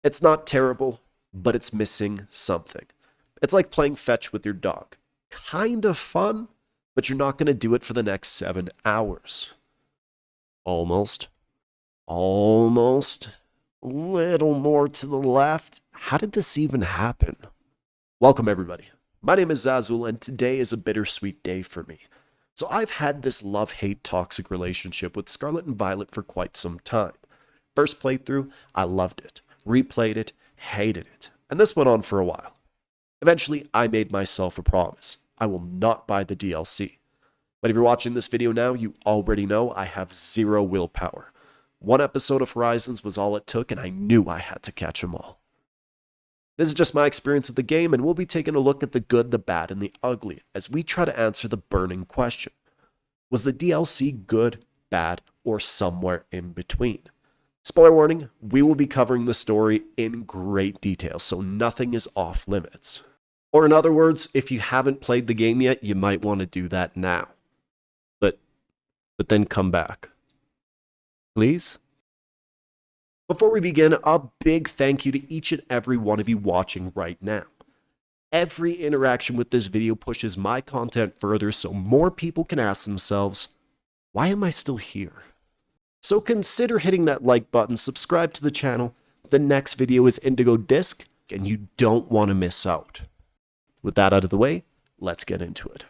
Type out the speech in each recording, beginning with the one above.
It's not terrible, but it's missing something. It's like playing fetch with your dog. Kind of fun, but you're not going to do it for the next 7 hours. Almost. Almost. Little more to the left. How did this even happen? Welcome, everybody. My name is Zazul, and today is a bittersweet day for me. So I've had this love-hate toxic relationship with Scarlet and Violet for quite some time. First playthrough, I loved it. Replayed it, hated it. And this went on for a while. Eventually, I made myself a promise. I will not buy the DLC. But if you're watching this video now, you already know I have zero willpower. One episode of Horizons was all it took, and I knew I had to catch them all. This is just my experience of the game, and we'll be taking a look at the good, the bad, and the ugly as we try to answer the burning question. Was the DLC good, bad, or somewhere in between? Spoiler warning, we will be covering the story in great detail, so nothing is off limits. Or in other words, if you haven't played the game yet, you might want to do that now. But then come back. Please? Before we begin, a big thank you to each and every one of you watching right now. Every interaction with this video pushes my content further so more people can ask themselves, why am I still here? So consider hitting that like button, subscribe to the channel. The next video is Indigo Disc, and you don't want to miss out. With that out of the way, let's get into it.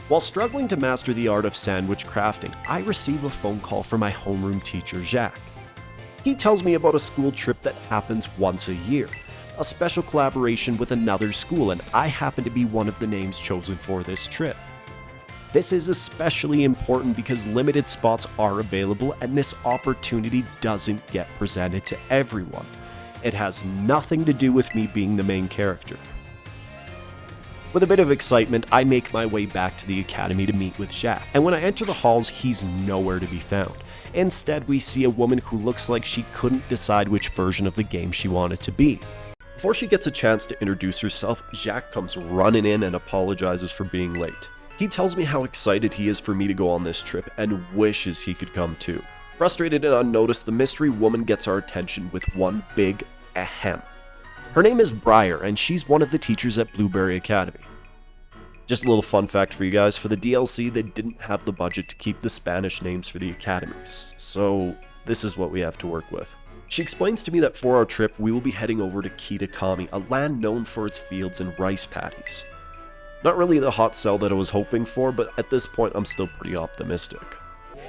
While struggling to master the art of sandwich crafting, I receive a phone call from my homeroom teacher, Jacques. He tells me about a school trip that happens once a year, a special collaboration with another school, and I happen to be one of the names chosen for this trip. This is especially important because limited spots are available and this opportunity doesn't get presented to everyone. It has nothing to do with me being the main character. With a bit of excitement, I make my way back to the academy to meet with Jacques, and when I enter the halls, he's nowhere to be found. Instead, we see a woman who looks like she couldn't decide which version of the game she wanted to be. Before she gets a chance to introduce herself, Jacques comes running in and apologizes for being late. He tells me how excited he is for me to go on this trip and wishes he could come too. Frustrated and unnoticed, the mystery woman gets our attention with one big ahem. Her name is Briar, and she's one of the teachers at Blueberry Academy. Just a little fun fact for you guys, for the DLC they didn't have the budget to keep the Spanish names for the academies, so this is what we have to work with. She explains to me that for our trip we will be heading over to Kitakami, a land known for its fields and rice paddies. Not really the hot sell that I was hoping for, but at this point I'm still pretty optimistic.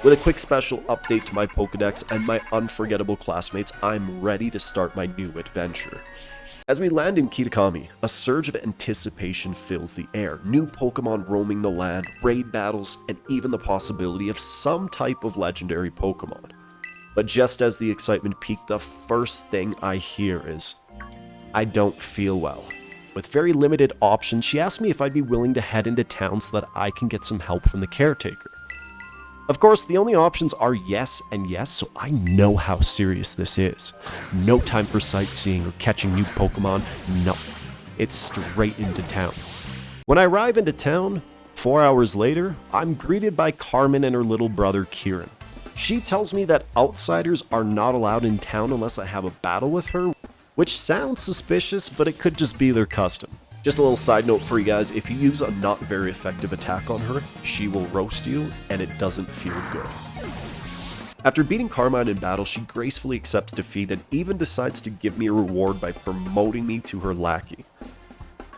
With a quick special update to my Pokedex and my unforgettable classmates, I'm ready to start my new adventure. As we land in Kitakami, a surge of anticipation fills the air. New Pokemon roaming the land, raid battles, and even the possibility of some type of legendary Pokemon. But just as the excitement peaked, the first thing I hear is, I don't feel well. With very limited options, she asked me if I'd be willing to head into town so that I can get some help from the caretaker. Of course, the only options are yes and yes, so I know how serious this is. No time for sightseeing or catching new Pokemon, no. It's straight into town. When I arrive into town, 4 hours later, I'm greeted by Carmine and her little brother Kieran. She tells me that outsiders are not allowed in town unless I have a battle with her, which sounds suspicious, but it could just be their custom. Just a little side note for you guys, if you use a not very effective attack on her, she will roast you, and it doesn't feel good. After beating Carmine in battle, she gracefully accepts defeat and even decides to give me a reward by promoting me to her lackey.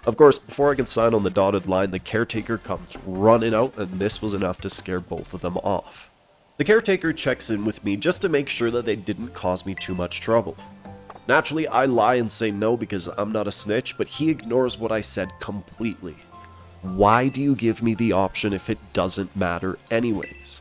Of course, before I can sign on the dotted line, the caretaker comes running out, and this was enough to scare both of them off. The caretaker checks in with me just to make sure that they didn't cause me too much trouble. Naturally, I lie and say no because I'm not a snitch, but he ignores what I said completely. Why do you give me the option if it doesn't matter anyways?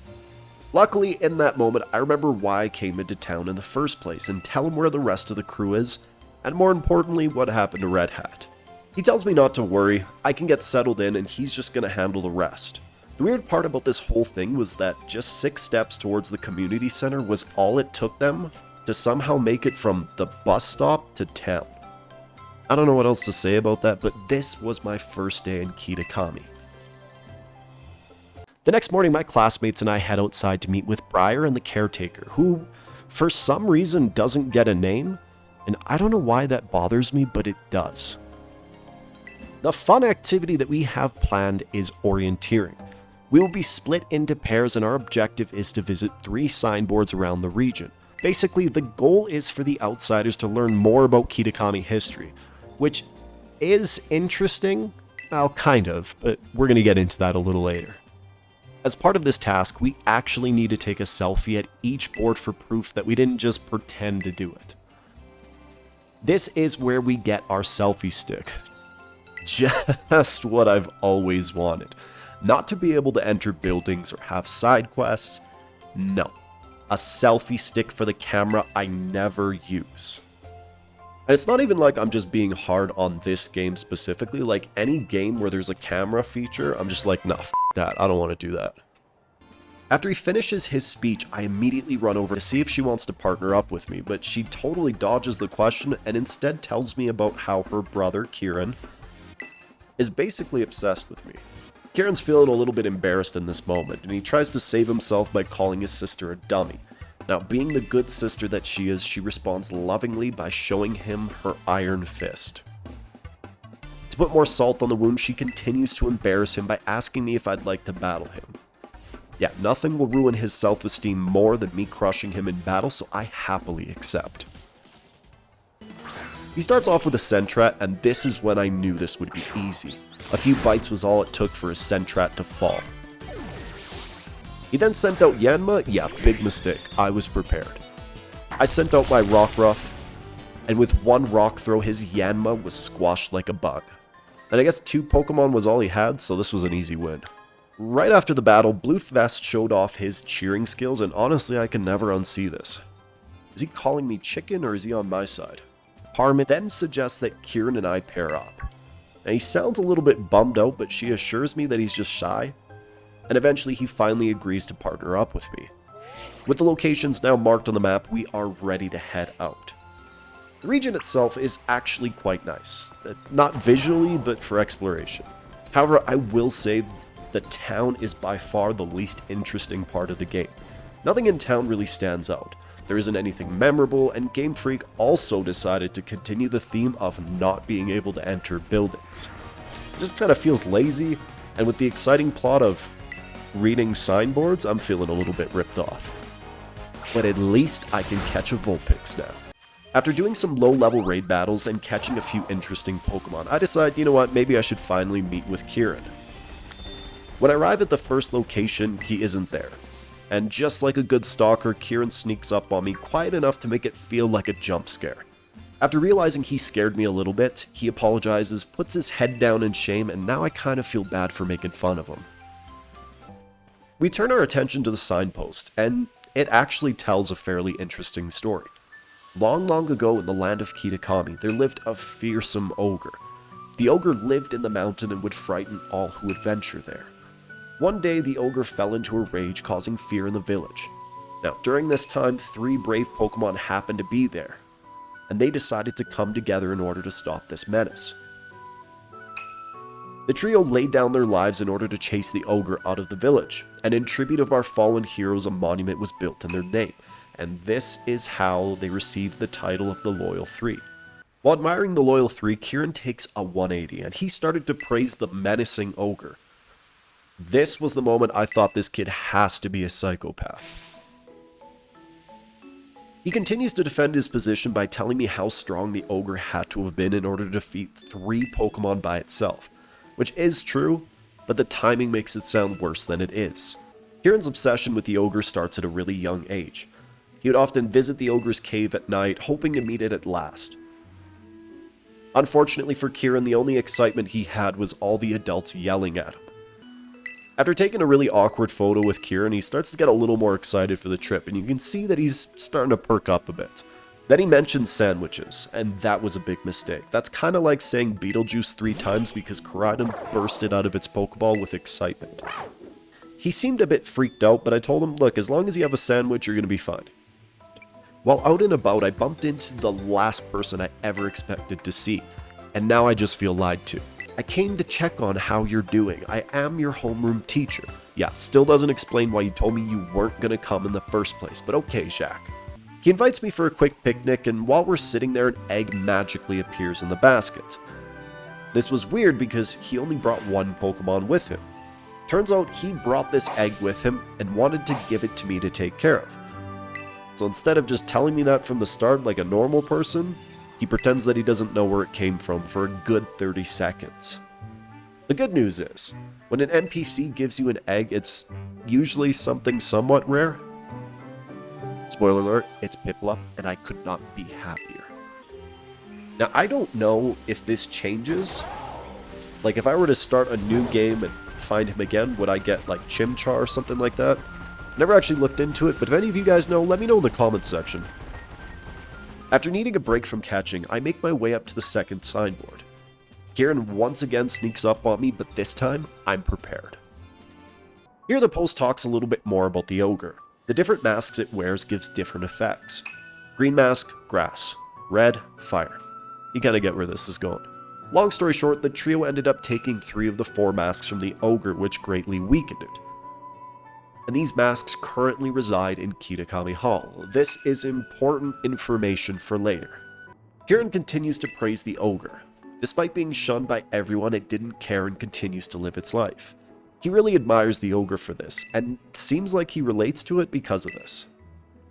Luckily, in that moment, I remember why I came into town in the first place and tell him where the rest of the crew is, and more importantly, what happened to Red Hat. He tells me not to worry, I can get settled in and he's just gonna handle the rest. The weird part about this whole thing was that just 6 steps towards the community center was all it took them to somehow make it from the bus stop to town. I don't know what else to say about that, but this was my first day in Kitakami. The next morning, my classmates and I head outside to meet with Briar and the caretaker, who, for some reason, doesn't get a name, And I don't know why that bothers me, but it does. The fun activity that we have planned is orienteering. We will be split into pairs and our objective is to visit 3 signboards around the region. Basically, the goal is for the outsiders to learn more about Kitakami history, which is interesting. Well, kind of, but we're going to get into that a little later. As part of this task, we actually need to take a selfie at each board for proof that we didn't just pretend to do it. This is where we get our selfie stick. Just what I've always wanted. Not to be able to enter buildings or have side quests. No. A selfie stick for the camera I never use. And it's not even like I'm just being hard on this game specifically. Like any game where there's a camera feature, I'm just like, nah, f that. I don't want to do that. After he finishes his speech, I immediately run over to see if she wants to partner up with me, but she totally dodges the question and instead tells me about how her brother, Kieran, is basically obsessed with me. Kieran's feeling a little bit embarrassed in this moment, and he tries to save himself by calling his sister a dummy. Now, being the good sister that she is, she responds lovingly by showing him her iron fist. To put more salt on the wound, she continues to embarrass him by asking me if I'd like to battle him. Yeah, nothing will ruin his self-esteem more than me crushing him in battle, so I happily accept. He starts off with a Sentrat, and this is when I knew this would be easy. A few bites was all it took for his Sentrat to fall. He then sent out Yanma. Yeah, big mistake. I was prepared. I sent out my Rock Ruff, and with one rock throw, his Yanma was squashed like a bug. And I guess 2 Pokemon was all he had, so this was an easy win. Right after the battle, Bluefest showed off his cheering skills, and honestly, I can never unsee this. Is he calling me chicken, or is he on my side? Carmine then suggests that Kieran and I pair up. And he sounds a little bit bummed out, but she assures me that he's just shy. And eventually he finally agrees to partner up with me. With the locations now marked on the map, we are ready to head out. The region itself is actually quite nice. Not visually, but for exploration. However, I will say the town is by far the least interesting part of the game. Nothing in town really stands out. There isn't anything memorable, and Game Freak also decided to continue the theme of not being able to enter buildings. It just kind of feels lazy, and with the exciting plot of reading signboards, I'm feeling a little bit ripped off. But at least I can catch a Vulpix now. After doing some low-level raid battles and catching a few interesting Pokemon, I decide, you know what, maybe I should finally meet with Kieran. When I arrive at the first location, he isn't there. And just like a good stalker, Kieran sneaks up on me quiet enough to make it feel like a jump scare. After realizing he scared me a little bit, he apologizes, puts his head down in shame, and now I kind of feel bad for making fun of him. We turn our attention to the signpost, and it actually tells a fairly interesting story. Long, long ago in the land of Kitakami, there lived a fearsome ogre. The ogre lived in the mountain and would frighten all who would venture there. One day, the ogre fell into a rage, causing fear in the village. Now, during this time, 3 brave Pokemon happened to be there, and they decided to come together in order to stop this menace. The trio laid down their lives in order to chase the ogre out of the village, and in tribute of our fallen heroes, a monument was built in their name, and this is how they received the title of the Loyal 3. While admiring the Loyal 3, Kieran takes a 180, and he started to praise the menacing ogre. This was the moment I thought this kid has to be a psychopath. He continues to defend his position by telling me how strong the ogre had to have been in order to defeat 3 Pokemon by itself, which is true, but the timing makes it sound worse than it is. Kieran's obsession with the ogre starts at a really young age. He would often visit the ogre's cave at night, hoping to meet it at last. Unfortunately for Kieran, the only excitement he had was all the adults yelling at him. After taking a really awkward photo with Kieran, he starts to get a little more excited for the trip, and you can see that he's starting to perk up a bit. Then he mentions sandwiches, and that was a big mistake. That's kind of like saying Beetlejuice 3 times because Koraidon bursted out of its Pokeball with excitement. He seemed a bit freaked out, but I told him, look, as long as you have a sandwich, you're going to be fine. While out and about, I bumped into the last person I ever expected to see, and now I just feel lied to. I came to check on how you're doing. I am your homeroom teacher. Yeah, still doesn't explain why you told me you weren't going to come in the first place, but okay, Jack. He invites me for a quick picnic, and while we're sitting there, an egg magically appears in the basket. This was weird because he only brought one Pokemon with him. Turns out he brought this egg with him and wanted to give it to me to take care of. So instead of just telling me that from the start like a normal person, he pretends that he doesn't know where it came from for a good 30 seconds. The good news is, when an NPC gives you an egg, it's usually something somewhat rare. Spoiler alert, it's Piplup, and I could not be happier. Now, I don't know if this changes. Like, if I were to start a new game and find him again, would I get, like, Chimchar or something like that? Never actually looked into it, but if any of you guys know, let me know in the comments section. After needing a break from catching, I make my way up to the second signboard. Kieran once again sneaks up on me, but this time, I'm prepared. Here the post talks a little bit more about the ogre. The different masks it wears gives different effects. Green mask, grass. Red, fire. You kinda get where this is going. Long story short, the trio ended up taking 3 of the 4 masks from the ogre, which greatly weakened it. And these masks currently reside in Kitakami Hall. This is important information for later. Kieran continues to praise the ogre. Despite being shunned by everyone, it didn't care and continues to live its life. He really admires the ogre for this, and seems like he relates to it because of this.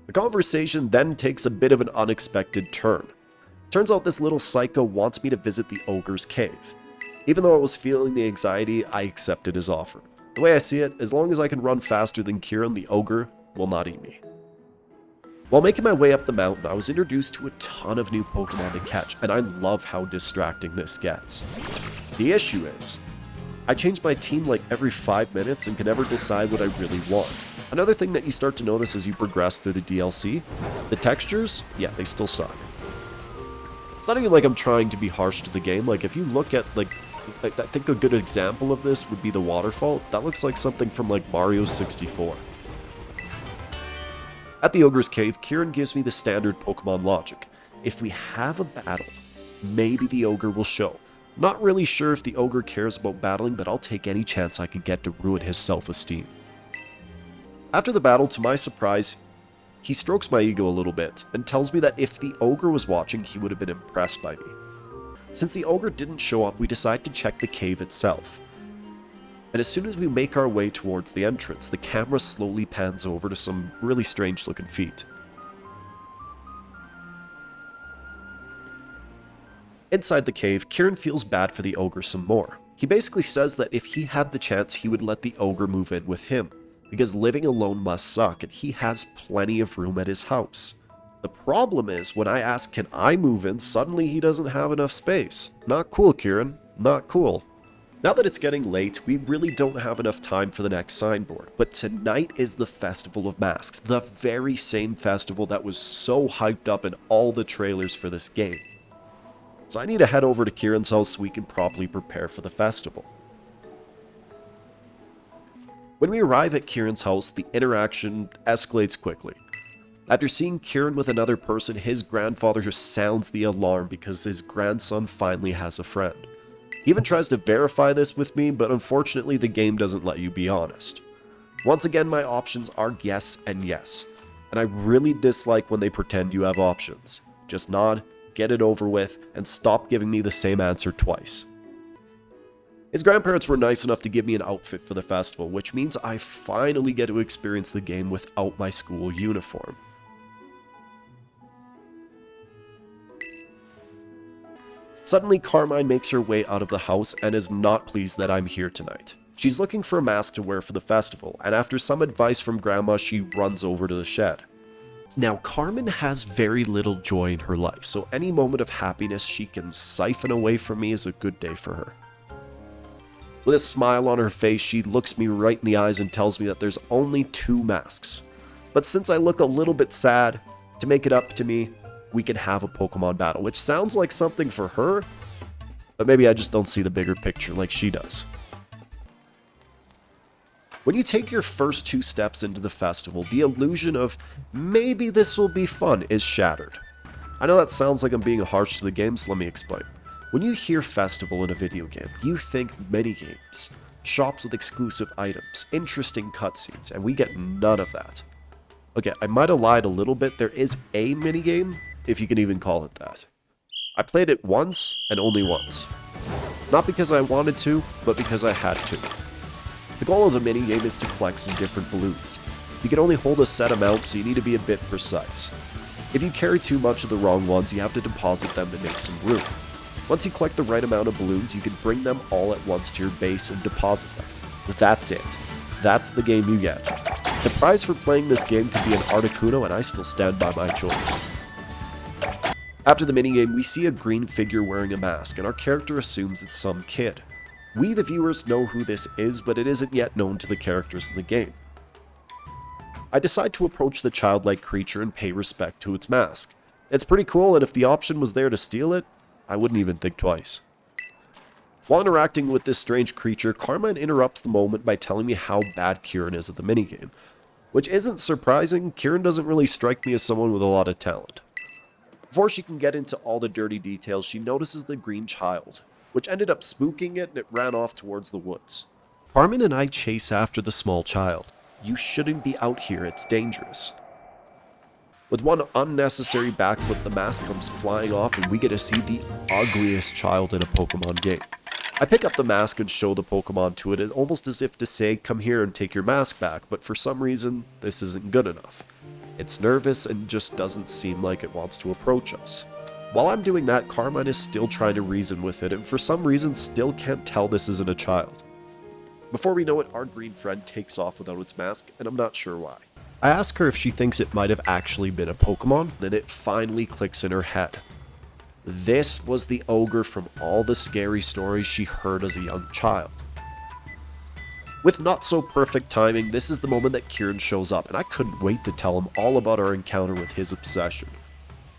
The conversation then takes a bit of an unexpected turn. Turns out this little psycho wants me to visit the ogre's cave. Even though I was feeling the anxiety, I accepted his offer. The way I see it, as long as I can run faster than Kieran, the ogre will not eat me. While making my way up the mountain, I was introduced to a ton of new Pokemon to catch, and I love how distracting this gets. The issue is, I change my team like every 5 minutes and can never decide what I really want. Another thing that you start to notice as you progress through the DLC, the textures, yeah, they still suck. It's not even like I'm trying to be harsh to the game. Like, if you look at, like I think a good example of this would be the waterfall. That looks like something from, like, Mario 64. At the ogre's cave, Kieran gives me the standard Pokemon logic. If we have a battle, maybe the ogre will show. Not really sure if the ogre cares about battling, but I'll take any chance I can get to ruin his self-esteem. After the battle, to my surprise, he strokes my ego a little bit and tells me that if the ogre was watching, he would have been impressed by me. Since the ogre didn't show up, we decide to check the cave itself. And as soon as we make our way towards the entrance, the camera slowly pans over to some really strange looking feet. Inside the cave, Kieran feels bad for the ogre some more. He basically says that if he had the chance, he would let the ogre move in with him, because living alone must suck and he has plenty of room at his house. The problem is, when I ask can I move in, suddenly he doesn't have enough space. Not cool, Kieran. Not cool. Now that it's getting late, we really don't have enough time for the next signboard, but tonight is the Festival of Masks, the very same festival that was so hyped up in all the trailers for this game. So I need to head over to Kieran's house so we can properly prepare for the festival. When we arrive at Kieran's house, the interaction escalates quickly. After seeing Kieran with another person, his grandfather just sounds the alarm because his grandson finally has a friend. He even tries to verify this with me, but unfortunately the game doesn't let you be honest. Once again, my options are yes and yes, and I really dislike when they pretend you have options. Just nod, get it over with, and stop giving me the same answer twice. His grandparents were nice enough to give me an outfit for the festival, which means I finally get to experience the game without my school uniform. Suddenly, Carmine makes her way out of the house and is not pleased that I'm here tonight. She's looking for a mask to wear for the festival, and after some advice from Grandma, she runs over to the shed. Now, Carmen has very little joy in her life, so any moment of happiness she can siphon away from me is a good day for her. With a smile on her face, she looks me right in the eyes and tells me that there's only 2 masks. But since I look a little bit sad, to make it up to me, we can have a Pokemon battle, which sounds like something for her, but maybe I just don't see the bigger picture like she does. When you take your first 2 steps into the festival, the illusion of maybe this will be fun is shattered. I know that sounds like I'm being harsh to the game, so let me explain. When you hear festival in a video game, you think minigames, shops with exclusive items, interesting cutscenes, and we get none of that. Okay, I might have lied a little bit. There is a minigame, if you can even call it that. I played it once, and only once. Not because I wanted to, but because I had to. The goal of the minigame is to collect some different balloons. You can only hold a set amount, so you need to be a bit precise. If you carry too much of the wrong ones, you have to deposit them to make some room. Once you collect the right amount of balloons, you can bring them all at once to your base and deposit them. That's it. That's the game you get. The prize for playing this game could be an Articuno, and I still stand by my choice. After the minigame, we see a green figure wearing a mask, and our character assumes it's some kid. We, the viewers, know who this is, but it isn't yet known to the characters in the game. I decide to approach the childlike creature and pay respect to its mask. It's pretty cool, and if the option was there to steal it, I wouldn't even think twice. While interacting with this strange creature, Carmine interrupts the moment by telling me how bad Kieran is at the minigame. Which isn't surprising. Kieran doesn't really strike me as someone with a lot of talent. Before she can get into all the dirty details, she notices the green child, which ended up spooking it and it ran off towards the woods. Carmine and I chase after the small child. You shouldn't be out here, it's dangerous. With one unnecessary backflip, the mask comes flying off and we get to see the ugliest child in a Pokemon game. I pick up the mask and show the Pokemon to it, almost as if to say, come here and take your mask back, but for some reason, this isn't good enough. It's nervous and just doesn't seem like it wants to approach us. While I'm doing that, Carmine is still trying to reason with it, and for some reason still can't tell this isn't a child. Before we know it, our green friend takes off without its mask, and I'm not sure why. I ask her if she thinks it might have actually been a Pokemon, and it finally clicks in her head. This was the ogre from all the scary stories she heard as a young child. With not so perfect timing, this is the moment that Kieran shows up, and I couldn't wait to tell him all about our encounter with his obsession.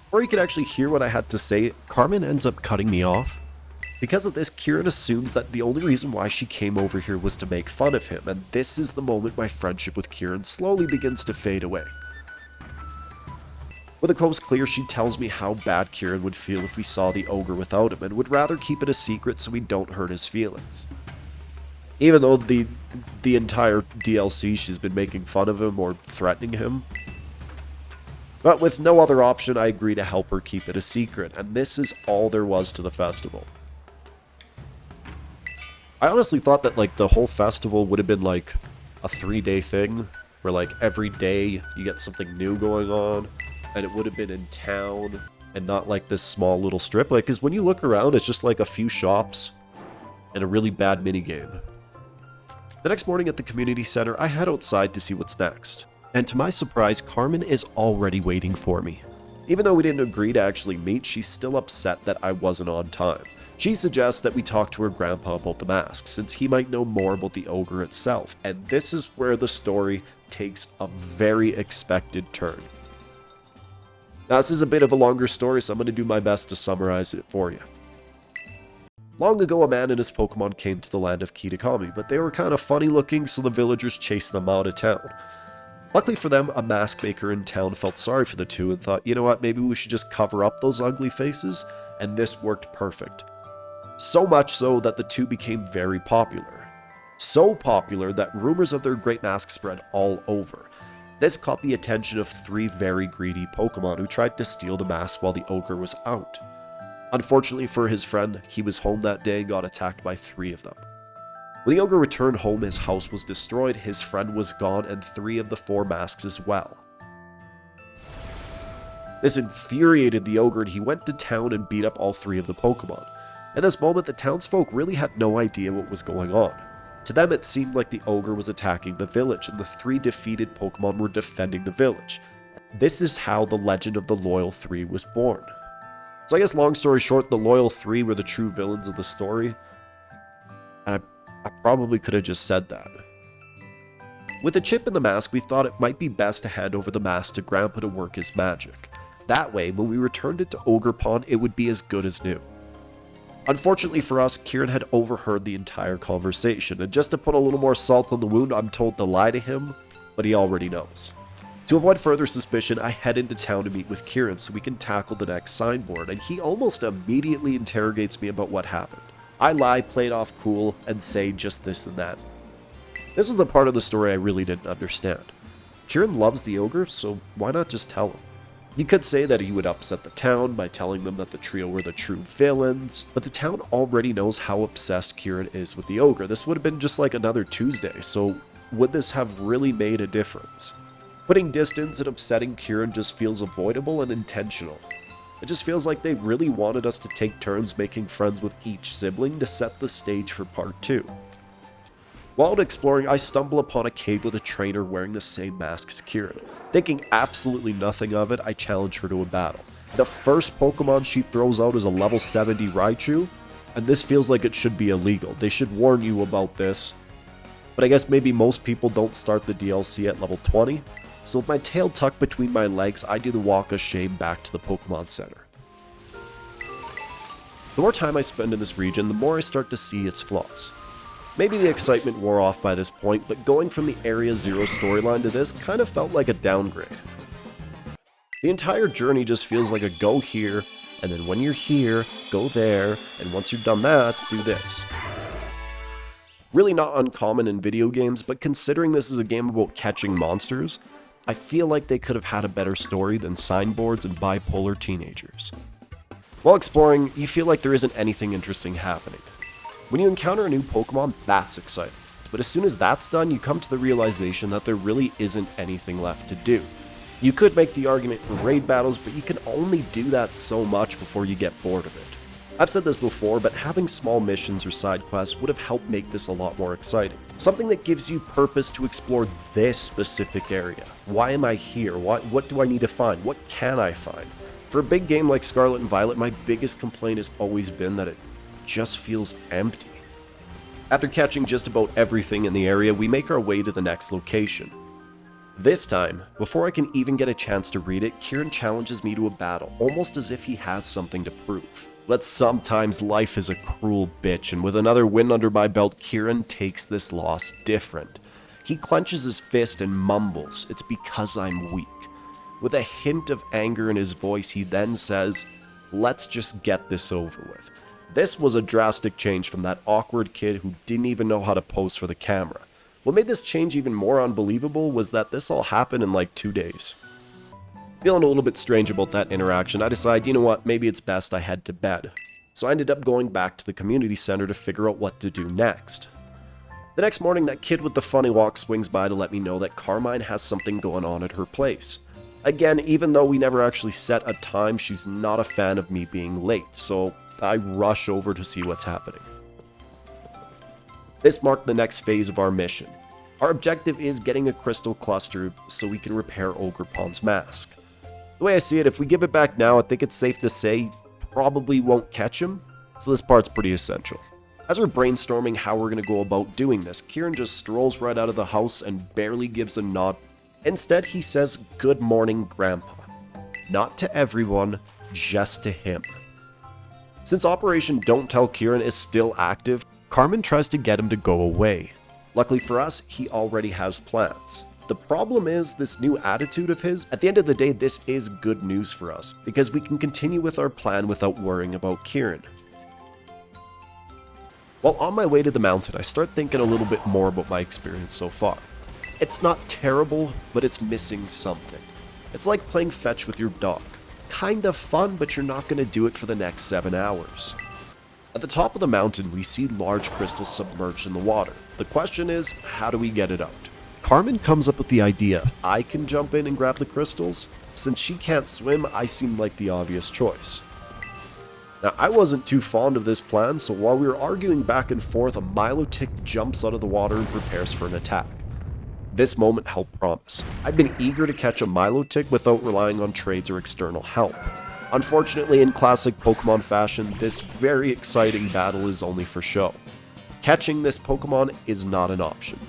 Before he could actually hear what I had to say, Carmine ends up cutting me off. Because of this, Kieran assumes that the only reason why she came over here was to make fun of him, and this is the moment my friendship with Kieran slowly begins to fade away. With the coast clear, she tells me how bad Kieran would feel if we saw the ogre without him, and would rather keep it a secret so we don't hurt his feelings. Even though the entire DLC she's been making fun of him or threatening him. But with no other option, I agree to help her keep it a secret, and this is all there was to the festival. I honestly thought that like the whole festival would have been like a 3-day thing, where like every day you get something new going on, and it would have been in town, and not like this small little strip. Like, because when you look around, it's just like a few shops and a really bad minigame. The next morning at the community center, I head outside to see what's next. And to my surprise, Carmine is already waiting for me. Even though we didn't agree to actually meet, she's still upset that I wasn't on time. She suggests that we talk to her grandpa about the mask, since he might know more about the ogre itself, and this is where the story takes a very expected turn. Now, this is a bit of a longer story, so I'm going to do my best to summarize it for you. Long ago, a man and his Pokemon came to the land of Kitakami, but they were kind of funny looking, so the villagers chased them out of town. Luckily for them, a mask maker in town felt sorry for the two and thought, you know what, maybe we should just cover up those ugly faces, and this worked perfect. So much so that the two became very popular. So popular that rumors of their great mask spread all over. This caught the attention of 3 very greedy Pokemon who tried to steal the mask while the ogre was out. Unfortunately for his friend, he was home that day and got attacked by 3 of them. When the ogre returned home, his house was destroyed, his friend was gone, and 3 of the 4 masks as well. This infuriated the ogre and he went to town and beat up all 3 of the Pokemon. At this moment, the townsfolk really had no idea what was going on. To them, it seemed like the ogre was attacking the village, and the 3 defeated Pokemon were defending the village. This is how the legend of the Loyal 3 was born. So I guess long story short, the Loyal 3 were the true villains of the story. And I probably could have just said that. With a chip in the mask, we thought it might be best to hand over the mask to Grandpa to work his magic. That way, when we returned it to Ogerpon, it would be as good as new. Unfortunately for us, Kieran had overheard the entire conversation, and just to put a little more salt on the wound, I'm told to lie to him, but he already knows. To avoid further suspicion, I head into town to meet with Kieran so we can tackle the next signboard, and he almost immediately interrogates me about what happened. I lie, play it off cool, and say just this and that. This was the part of the story I really didn't understand. Kieran loves the ogre, so why not just tell him? You could say that he would upset the town by telling them that the trio were the true villains, but the town already knows how obsessed Kieran is with the ogre. This would have been just like another Tuesday, so would this have really made a difference? Putting distance and upsetting Kieran just feels avoidable and intentional. It just feels like they really wanted us to take turns making friends with each sibling to set the stage for part 2. While out exploring, I stumble upon a cave with a trainer wearing the same mask as Kieran. Thinking absolutely nothing of it, I challenge her to a battle. The first Pokemon she throws out is a level 70 Raichu, and this feels like it should be illegal. They should warn you about this. But I guess maybe most people don't start the DLC at level 20, so with my tail tucked between my legs, I do the walk of shame back to the Pokemon Center. The more time I spend in this region, the more I start to see its flaws. Maybe the excitement wore off by this point, but going from the Area Zero storyline to this kind of felt like a downgrade. The entire journey just feels like a go here, and then when you're here, go there, and once you've done that, do this. Really not uncommon in video games, but considering this is a game about catching monsters, I feel like they could have had a better story than signboards and bipolar teenagers. While exploring, you feel like there isn't anything interesting happening. When you encounter a new Pokemon, that's exciting. But as soon as that's done, you come to the realization that there really isn't anything left to do. You could make the argument for raid battles, but you can only do that so much before you get bored of it. I've said this before, but having small missions or side quests would have helped make this a lot more exciting. Something that gives you purpose to explore this specific area. Why am I here? What do I need to find? What can I find? For a big game like Scarlet and Violet, my biggest complaint has always been that it just feels empty. After catching just about everything in the area, we make our way to the next location. This time, before I can even get a chance to read it, Kieran challenges me to a battle, almost as if he has something to prove. But sometimes life is a cruel bitch, and with another win under my belt, Kieran takes this loss different. He clenches his fist and mumbles, "It's because I'm weak." With a hint of anger in his voice, he then says, "Let's just get this over with." This was a drastic change from that awkward kid who didn't even know how to pose for the camera. What made this change even more unbelievable was that this all happened in like 2 days. Feeling a little bit strange about that interaction, I decide, you know what, maybe it's best I head to bed. So I ended up going back to the community center to figure out what to do next. The next morning, that kid with the funny walk swings by to let me know that Carmine has something going on at her place. Again, even though we never actually set a time, she's not a fan of me being late, so I rush over to see what's happening. This marked the next phase of our mission. Our objective is getting a crystal cluster so we can repair Ogerpon's mask. The way I see it, if we give it back now, I think it's safe to say probably won't catch him, so this part's pretty essential. As we're brainstorming how we're going to go about doing this, Kieran just strolls right out of the house and barely gives a nod. Instead, he says, "Good morning, Grandpa." Not to everyone, just to him. Since Operation Don't Tell Kieran is still active, Carmine tries to get him to go away. Luckily for us, he already has plans. The problem is this new attitude of his. At the end of the day, this is good news for us, because we can continue with our plan without worrying about Kieran. While on my way to the mountain, I start thinking a little bit more about my experience so far. It's not terrible, but it's missing something. It's like playing fetch with your dog. Kind of fun, but you're not going to do it for the next 7 hours. At the top of the mountain, we see large crystals submerged in the water. The question is, how do we get it out? Carmine comes up with the idea I can jump in and grab the crystals. Since she can't swim, I seem like the obvious choice. Now, I wasn't too fond of this plan, so while we were arguing back and forth, a Milotic jumps out of the water and prepares for an attack. This moment held promise. I'd been eager to catch a Milotic without relying on trades or external help. Unfortunately, in classic Pokemon fashion, this very exciting battle is only for show. Catching this Pokemon is not an option.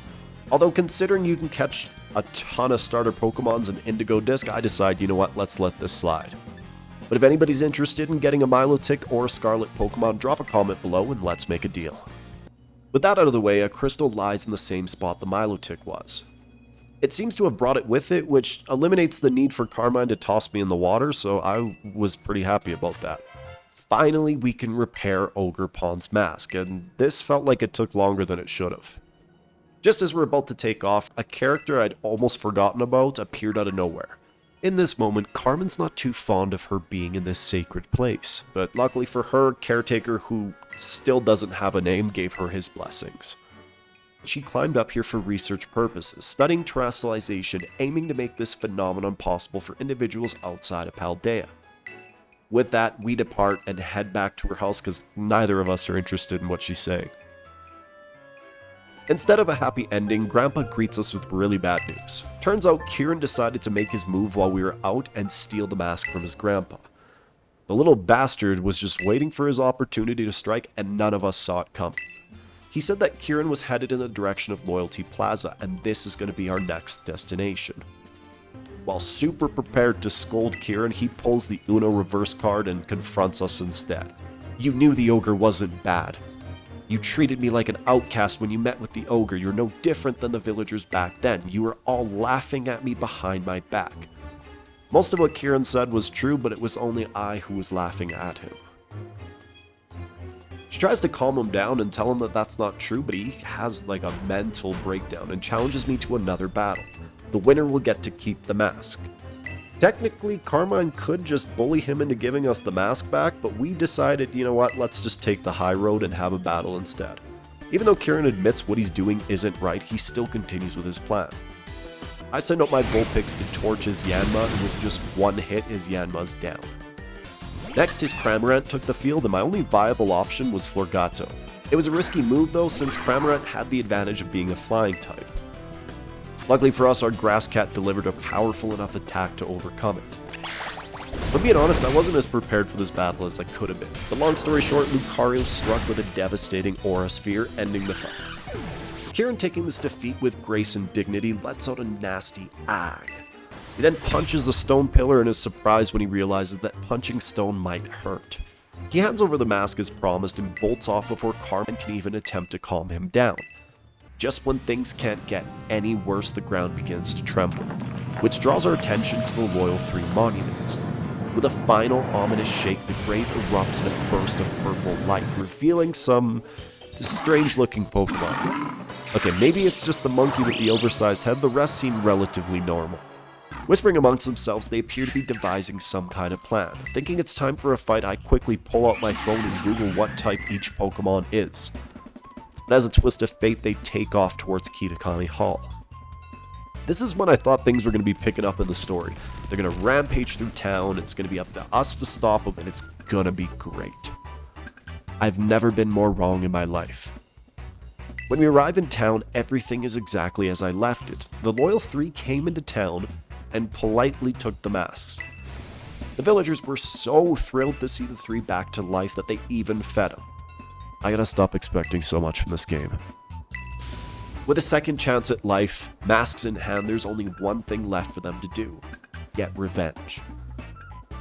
Although considering you can catch a ton of starter Pokemons in Indigo Disc, I decide, you know what, let's let this slide. But if anybody's interested in getting a Milotic or a Scarlet Pokemon, drop a comment below and let's make a deal. With that out of the way, a crystal lies in the same spot the Milotic was. It seems to have brought it with it, which eliminates the need for Carmine to toss me in the water, so I was pretty happy about that. Finally, we can repair Ogerpon's mask, and this felt like it took longer than it should have. Just as we're about to take off, a character I'd almost forgotten about appeared out of nowhere. In this moment, Carmen's not too fond of her being in this sacred place, but luckily for her, Caretaker, who still doesn't have a name, gave her his blessings. She climbed up here for research purposes, studying terrestrialization, aiming to make this phenomenon possible for individuals outside of Paldea. With that, we depart and head back to her house because neither of us are interested in what she's saying. Instead of a happy ending, Grandpa greets us with really bad news. Turns out Kieran decided to make his move while we were out and steal the mask from his grandpa. The little bastard was just waiting for his opportunity to strike and none of us saw it coming. He said that Kieran was headed in the direction of Loyalty Plaza and this is going to be our next destination. While super prepared to scold Kieran, he pulls the Uno reverse card and confronts us instead. You knew the ogre wasn't bad. You treated me like an outcast when you met with the ogre. You're no different than the villagers back then. You were all laughing at me behind my back. Most of what Kieran said was true, but it was only I who was laughing at him. She tries to calm him down and tell him that that's not true, but he has like a mental breakdown and challenges me to another battle. The winner will get to keep the mask. Technically, Carmine could just bully him into giving us the mask back, but we decided, you know what, let's just take the high road and have a battle instead. Even though Kieran admits what he's doing isn't right, he still continues with his plan. I send out my Vulpix to torch his Yanma, and with just one hit, his Yanma's down. Next, his Cramorant took the field, and my only viable option was Florgato. It was a risky move though, since Cramorant had the advantage of being a flying type. Luckily for us, our Grass Cat delivered a powerful enough attack to overcome it. But being honest, I wasn't as prepared for this battle as I could have been. But long story short, Lucario struck with a devastating Aura Sphere, ending the fight. Kieran, taking this defeat with grace and dignity, lets out a nasty ag. He then punches the stone pillar and is surprised when he realizes that punching stone might hurt. He hands over the mask as promised and bolts off before Carmine can even attempt to calm him down. Just when things can't get any worse, the ground begins to tremble, which draws our attention to the Loyal 3 monument. With a final ominous shake, the grave erupts in a burst of purple light, revealing some strange-looking Pokemon. Okay, maybe it's just the monkey with the oversized head, the rest seem relatively normal. Whispering amongst themselves, they appear to be devising some kind of plan. Thinking it's time for a fight, I quickly pull out my phone and Google what type each Pokemon is. And as a twist of fate, they take off towards Kitakami Hall. This is when I thought things were going to be picking up in the story. They're going to rampage through town, it's going to be up to us to stop them, and it's going to be great. I've never been more wrong in my life. When we arrive in town, everything is exactly as I left it. The Loyal 3 came into town and politely took the masks. The villagers were so thrilled to see the 3 back to life that they even fed them. I gotta stop expecting so much from this game. With a second chance at life, masks in hand, there's only one thing left for them to do: get revenge.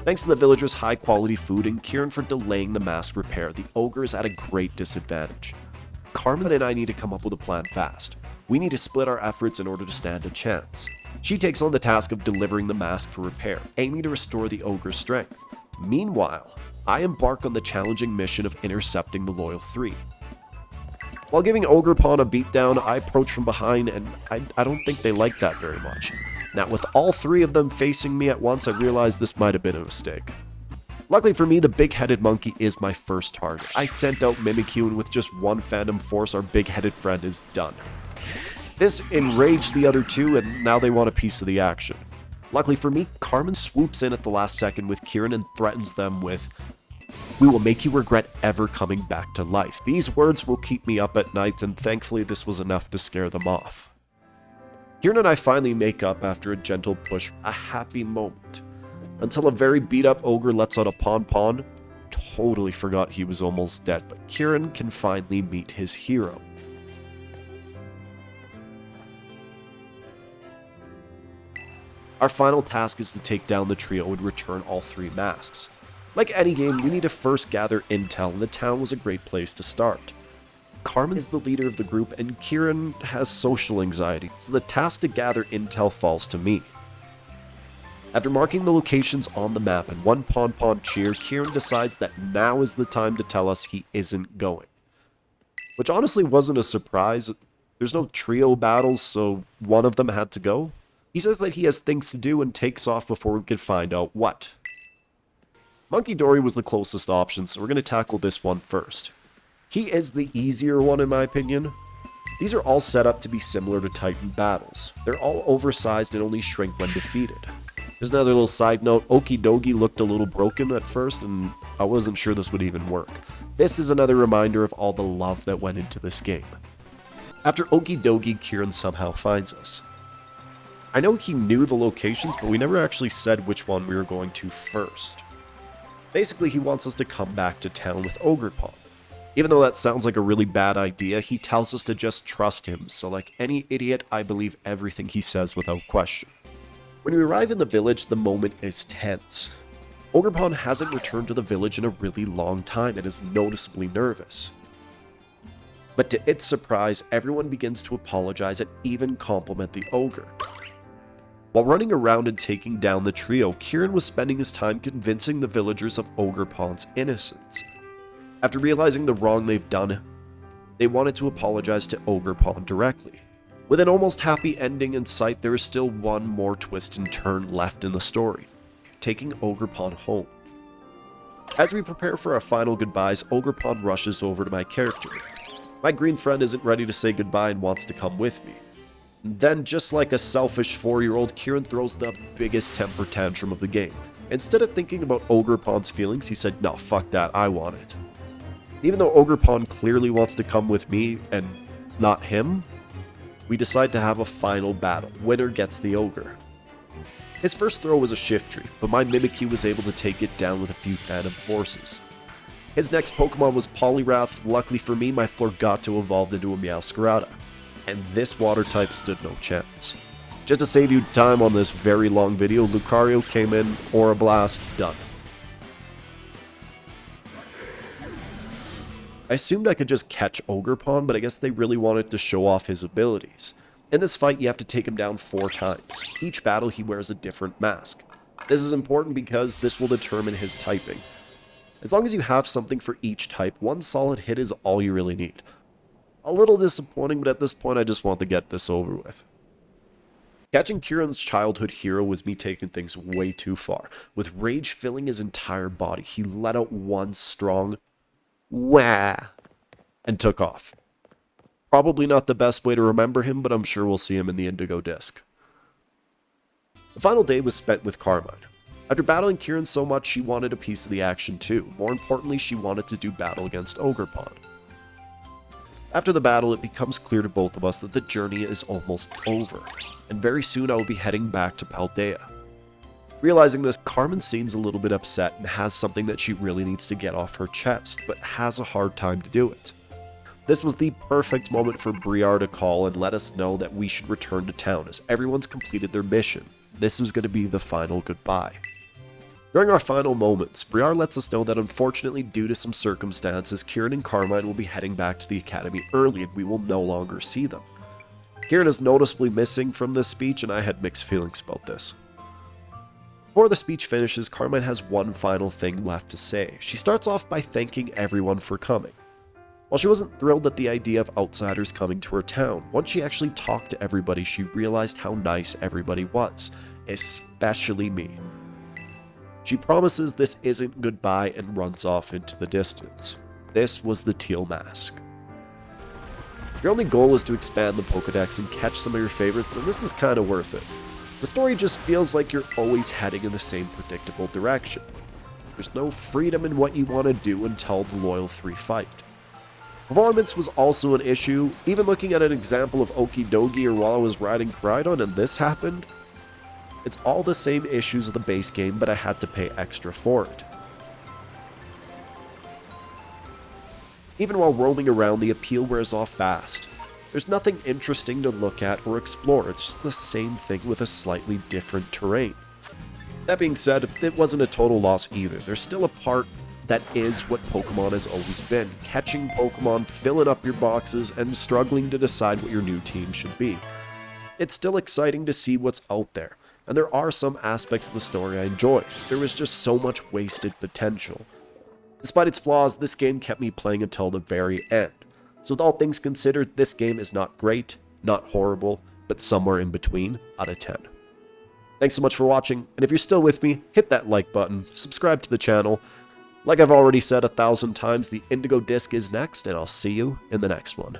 Thanks to the villagers' high quality food and Kieran for delaying the mask repair, the ogre is at a great disadvantage. Carmine and I need to come up with a plan fast. We need to split our efforts in order to stand a chance. She takes on the task of delivering the mask for repair, aiming to restore the ogre's strength. Meanwhile, I embark on the challenging mission of intercepting the Loyal 3. While giving Ogerpon a beatdown, I approach from behind, and I don't think they like that very much. Now, with all 3 of them facing me at once, I realized this might have been a mistake. Luckily for me, the big-headed monkey is my first target. I sent out Mimikyu, and with just one Phantom Force, our big-headed friend is done. This enraged the other 2, and now they want a piece of the action. Luckily for me, Carmen swoops in at the last second with Kieran and threatens them with, "We will make you regret ever coming back to life." These words will keep me up at night, and thankfully this was enough to scare them off. Kieran and I finally make up after a gentle push, a happy moment. Until a very beat-up ogre lets out a Pon. Totally forgot he was almost dead, but Kieran can finally meet his hero. Our final task is to take down the trio and return all 3 masks. Like any game, we need to first gather intel, and the town was a great place to start. Carmen is the leader of the group, and Kieran has social anxiety, so the task to gather intel falls to me. After marking the locations on the map and one Pon cheer, Kieran decides that now is the time to tell us he isn't going. Which honestly wasn't a surprise. There's no trio battles, so one of them had to go. He says that he has things to do and takes off before we can find out what. Monkey Dory was the closest option, so we're going to tackle this one first. He is the easier one in my opinion. These are all set up to be similar to Titan battles. They're all oversized and only shrink when defeated. There's another little side note, Okidogi looked a little broken at first and I wasn't sure this would even work. This is another reminder of all the love that went into this game. After Okidogi, Kieran somehow finds us. I know he knew the locations, but we never actually said which one we were going to first. Basically, he wants us to come back to town with Ogerpon. Even though that sounds like a really bad idea, he tells us to just trust him, so like any idiot, I believe everything he says without question. When we arrive in the village, the moment is tense. Ogerpon hasn't returned to the village in a really long time and is noticeably nervous. But to its surprise, everyone begins to apologize and even compliment the ogre. While running around and taking down the trio, Kieran was spending his time convincing the villagers of Ogerpon's innocence. After realizing the wrong they've done, they wanted to apologize to Ogerpon directly. With an almost happy ending in sight, there is still one more twist and turn left in the story, taking Ogerpon home. As we prepare for our final goodbyes, Ogerpon rushes over to my character. My green friend isn't ready to say goodbye and wants to come with me. Then, just like a selfish 4-year-old, Kieran throws the biggest temper tantrum of the game. Instead of thinking about Ogerpon's feelings, he said, "No, fuck that, I want it." Even though Ogerpon clearly wants to come with me and not him, we decide to have a final battle. Winner gets the ogre. His first throw was a shift tree, but my Mimikyu was able to take it down with a few Phantom Forces. His next Pokemon was Poliwrath. Luckily for me, my Florgato evolved into a Meowscarada, and this water type stood no chance. Just to save you time on this very long video, Lucario came in, Aura Blast, done. I assumed I could just catch Ogerpon, but I guess they really wanted to show off his abilities. In this fight, you have to take him down 4 times. Each battle, he wears a different mask. This is important because this will determine his typing. As long as you have something for each type, one solid hit is all you really need. A little disappointing, but at this point I just want to get this over with. Catching Kieran's childhood hero was me taking things way too far. With rage filling his entire body, he let out one strong wah and took off. Probably not the best way to remember him, but I'm sure we'll see him in the Indigo Disc. The final day was spent with Carmine. After battling Kieran so much, she wanted a piece of the action too. More importantly, she wanted to do battle against Ogerpon. After the battle, it becomes clear to both of us that the journey is almost over, and very soon I will be heading back to Paldea. Realizing this, Carmen seems a little bit upset and has something that she really needs to get off her chest, but has a hard time to do it. This was the perfect moment for Briar to call and let us know that we should return to town as everyone's completed their mission. This was going to be the final goodbye. During our final moments, Briar lets us know that unfortunately due to some circumstances, Kieran and Carmine will be heading back to the academy early and we will no longer see them. Kieran is noticeably missing from this speech and I had mixed feelings about this. Before the speech finishes, Carmine has one final thing left to say. She starts off by thanking everyone for coming. While she wasn't thrilled at the idea of outsiders coming to her town, once she actually talked to everybody, she realized how nice everybody was, especially me. She promises this isn't goodbye and runs off into the distance. This was the Teal Mask. Your only goal is to expand the Pokedex and catch some of your favorites, then this is kind of worth it. The story just feels like you're always heading in the same predictable direction. There's no freedom in what you want to do until the Loyal 3 fight. Performance was also an issue. Even looking at an example of Okidogi or while I was riding Crydon and this happened, it's all the same issues of the base game, but I had to pay extra for it. Even while roaming around, the appeal wears off fast. There's nothing interesting to look at or explore, it's just the same thing with a slightly different terrain. That being said, it wasn't a total loss either. There's still a part that is what Pokemon has always been. Catching Pokemon, filling up your boxes, and struggling to decide what your new team should be. It's still exciting to see what's out there. And there are some aspects of the story I enjoy. There was just so much wasted potential. Despite its flaws, this game kept me playing until the very end. So with all things considered, this game is not great, not horrible, but somewhere in between out of 10. Thanks so much for watching, and if you're still with me, hit that like button, subscribe to the channel. Like I've already said 1,000 times, the Indigo Disc is next, and I'll see you in the next one.